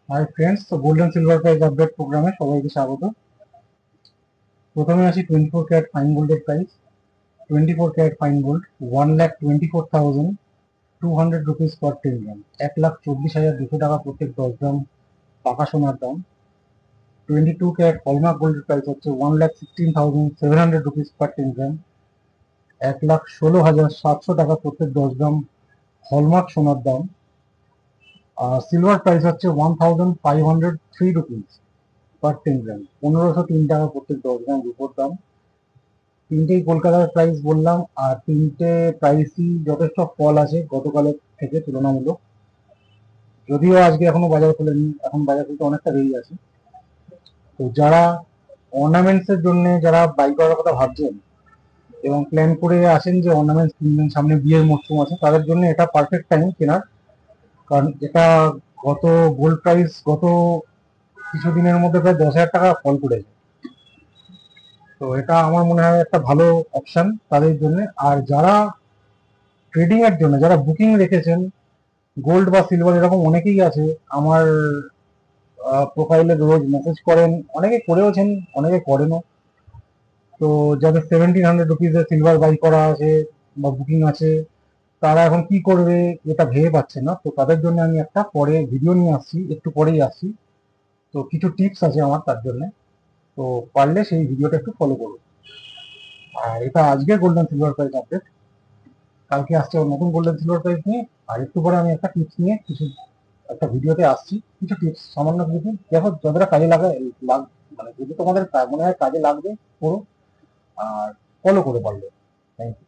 High friends, তো golden silver price update প্রোগ্রামে সবাইকে স্বাগত। প্রথমে আসি 24 ক্যারেট ফাইন গোল্ডের price. 24 carat fine gold 1,24,200 rupees per 10 gram, 1,24,200 টাকা প্রত্যেক 10 গ্রাম পাকা সোনার দাম। 22 ক্যারেট হলমার্ক গোল্ডের প্রাইস হচ্ছে 1,16,700 রুপিস পার 10 গ্রাম, 1,16,700 টাকা প্রত্যেক 10 গ্রাম হলমার্ক সোনার দাম। আর সিলভার প্রাইস হচ্ছে 1,503 রুপিস পার 10 গ্রাম, 1,503 টাকা প্রত্যেক 10 গ্রাম রূপোর দাম। তিনটেই কলকাতার প্রাইস বললাম, আর তিনটে প্রাইসই যথেষ্ট ফল আছে গতকালের থেকে তুলনামূলক। যদিও আজকে এখনো বাজার খোলেনি, এখন বাজার খুলতে অনেকটা দেরি আছে। তো যারা অর্নামেন্টস এর জন্য যারা বাই করার কথা ভাবছেন এবং প্ল্যান করে আসেন যে অর্নামেন্টস কিনবেন, সামনে বিয়ের মরশুম আছে, তাদের জন্য এটা পারফেক্ট টাইম কেনার। কারণ এটা গত গোল্ড প্রাইস গত কিছুদিনের মধ্যে প্রায় 10,000 টাকা ফল করেছে। তো এটা আমার মনে হয় একটা ভালো অপশন তাদের জন্য। আর যারা ট্রেডিং এর জন্য যারা বুকিং রেখেছেন গোল্ড বা সিলভার, এরকম অনেকেই আছে আমার প্রোফাইলে রোজ মেসেজ করেন, অনেকে করেওছেন, অনেকে করেনও। তো যাদের 1,700 রুপিসের সিলভার বাই করা আছে বা বুকিং আছে, তারা এখন কি করবে এটা ভেবে পাচ্ছে না। তো তাদের জন্য আমি একটা পরে ভিডিও নিয়ে আসছি, একটু পরেই আসছি। তো কিছু টিপস আছে আমার তার জন্য, তো পারলে সেই ভিডিওটা একটু ফলো করুন। আর এটা আজকে গোল্ডেন সিলভার প্রাইস আপডেট। কালকে আসছে ওর নতুন গোল্ডেন সিলভার প্রাইস নিয়ে, আর একটু পরে আমি একটা টিপস নিয়ে একটা ভিডিওতে আসছি। কিছু টিপস, সামান্য কিছু দেখো, যতটা কাজে মানে যদি তোমাদের মনে হয় কাজে লাগবে করো, আর ফলো করে পারলে। Thank you.